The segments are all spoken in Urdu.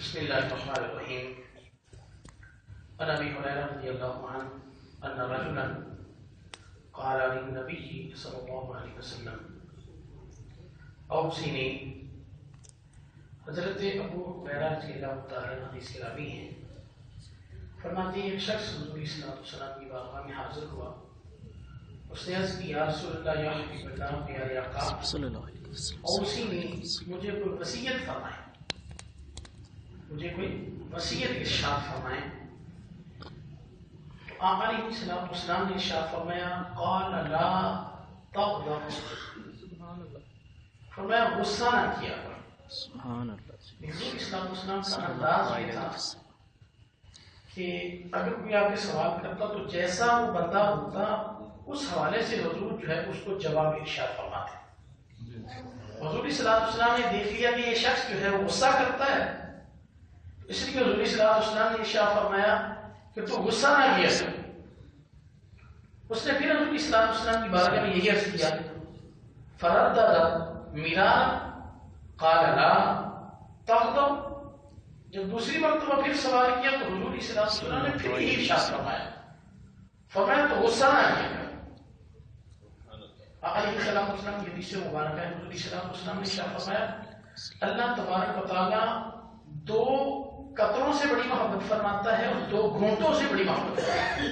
بسم اللہ الرحمن الرحیم. عن ابی ہریرہ رضی اللہ عنہ ان رجلا قال للنبی صلی اللہ علیہ وسلم اوصنی. حضرت ابو ہریرہ رضی اللہ تعالیٰ عنہ حدیث کے راوی ہیں. فرماتے ہیں ایک شخص حضور صلی اللہ علیہ وسلم کی بارگاہ میں حاضر ہوا. اس نے عرض کی یا رسول اللہ یا حبیب اللہ پیارے آقا اوصنی، مجھے کوئی وصیت فرمائیں، مجھے کوئی وصیت ارشاد فرمائیں. تو آقا علیہ الصلوۃ والسلام نے ارشاد فرمایا قال لا تغضب، فرمایا غصہ نہ کیا کر. سبحان اللہ. حضور اسلام والسلام کا انداز یہ تھا کہ اگر کوئی آپ سے سوال کرتا تو جیسا وہ بندہ ہوتا اس حوالے سے حضور جو ہے اس کو جواب ارشاد فرماتے. حضور صلی اللہ علیہ وسلم نے دیکھ لیا کہ یہ شخص جو ہے وہ غصہ کرتا ہے، اس لیے حضور صلی اللہ علیہ وسلم نے ارشاد فرمایا کہ تو غصہ نہ کیا کر. اس نے پھر حضور صلی اللہ علیہ وسلم کی بارگاہ میں یہی عرض کیا فردد مرارا قال لا تغضب. جب دوسری مرتبہ پھر سوال کیا تو حضور صلی اللہ علیہ وسلم نے پھر یہی ارشاد فرمایا تو غصہ نہ کیا کر. آقا علیہ السلام کی حدیث مبارکہ ہے. حضور صلی اللہ علیہ وسلم نے ارشاد فرمایا اللہ تبارک و تعالیٰ دو قطروں سے بڑی محبت فرماتا ہے اور دو گھونٹوں سے بڑی محبت فرماتا ہے.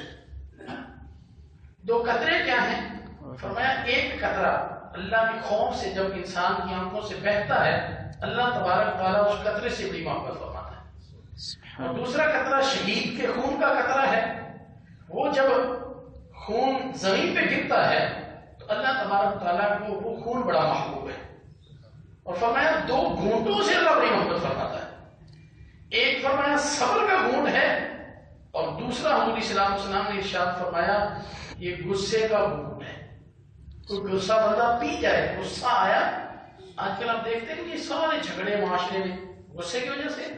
دو قطرے کیا ہیں؟ فرمایا ایک قطرہ اللہ کے خوف سے جب انسان کی آنکھوں سے بہتا ہے اللہ تبارک و تعالیٰ اس قطرے سے بڑی محبت فرماتا ہے. اور دوسرا قطرہ شہید کے خون کا قطرہ ہے. وہ جب خون زمین پہ گرتا ہے تو اللہ تبارک و تعالیٰ کو وہ خون بڑا محبوب ہے. اور فرمایا دو گھونٹوں سے اللہ بڑی محبت فرماتا ہے. ایک فرمایا صبر کا گھونٹ ہے اور دوسرا حضور صلی اللہ علیہ وسلم نے ارشاد فرمایا یہ غصے کا گھونٹ ہے. کوئی غصہ بندہ پی جائے، غصہ آیا. آج کل آپ دیکھتے ہیں کہ یہ سارے جھگڑے معاشرے میں غصے کی وجہ سے.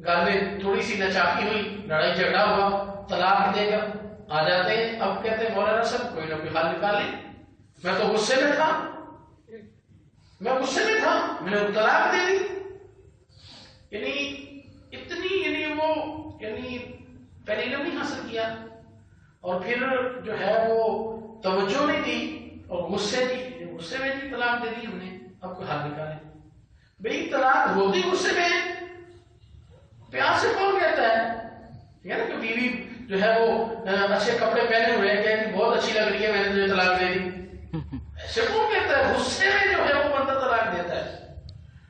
گھر میں تھوڑی سی نچاکی ہوئی، لڑائی جھگڑا ہوا، طلاق دے کر آ جاتے ہیں. اب کہتے ہیں مولانا صاحب کوئی نہ کوئی حل نکال لیں، میں تو غصے میں تھا، میں غصے میں تھا، میں نے طلاق دے دی. یعنی اتنی وہ پہلے علم نہیں حاصل کیا اور پھر جو ہے وہ توجہ نہیں دی اور غصے میں بھی طلاق دے دی ہم نے. اب کوئی حل نکالے. بھئی طلاق ہوتی غصے میں، پیار سے کون کہتا ہے کہ بیوی جو ہے وہ اچھے کپڑے پہنے ہوئے ہیں کہ بہت اچھی لگ رہی ہے میں نے تجھے طلاق دے دی. ایسے کون کہتا ہے؟ غصے میں جو ہے وہ بندہ طلاق دیتا ہے.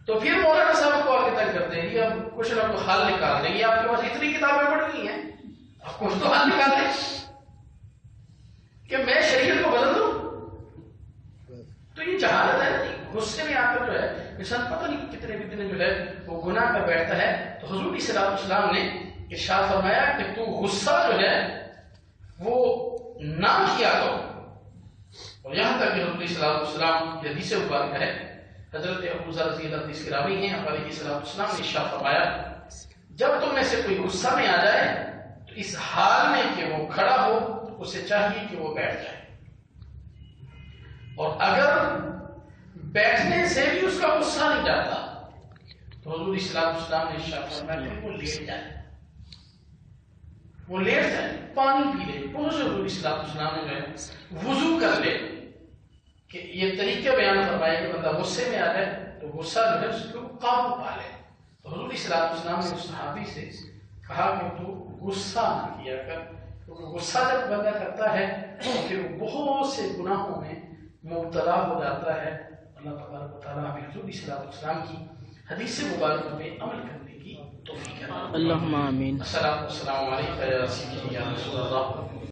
تو پھر مولانا صاحب کو آگے تک کرتے ہیں اب کچھ نہ کچھ حل نکال دیں. آپ کے پاس اتنی کتابیں پڑھ گئی ہیں، اب کچھ تو حل نکال دیں کہ میں شریعت کو بدل دوں. تو یہ جہالت ہے. غصے میں آ کر جو ہے انسان پتہ نہیں کتنے جو ہے وہ گناہ کر بیٹھتا ہے. تو حضور صلی اللہ علیہ وسلم نے ارشاد فرمایا کہ تو غصہ جو ہے وہ نہ کیا کرو. اور یہاں تک کہ حضور صلی اللہ علیہ وسلم کی حدیث مبارکہ ہے، حضرت ابو ذر رضی اللہ حدیث کے راوی ہیں، علیہ السلام نے ارشاد فرمایا جب تم میں سے کوئی غصہ میں آ جائے تو اس حال میں کہ وہ کھڑا ہو اسے چاہیے کہ وہ بیٹھ جائے، اور اگر بیٹھنے سے بھی اس کا غصہ نہیں جاتا تو حضور صلی اللہ علیہ وسلم نے ارشاد فرمایا کہ وہ لیٹ جائے. وہ لیٹ جائے، پانی پی لے. بہت سے حضور صلی اللہ علیہ وسلم نے جو ہے وضو کر لے. کہ یہ طریقہ بیان فرمائے کہ بندہ غصے میں آ جائے تو غصہ جو ہے اس کو قابو پا لے. تو حضور صلی اللہ علیہ وسلم نے اس صحابی سے کہا کہ تو غصہ نہ کیا کر، کیونکہ غصہ جب بندہ کرتا ہے تو پھر وہ بہت سے گناہوں میں مبتلا ہو جاتا ہے. اللہ تبارک و تعالیٰ حضور صلی اللہ علیہ وسلم کی حدیث مبارکہ میں عمل کرنے کی توفیق عطا فرمائے. اللہم آمین. السلام علیکم یا رسول اللہ.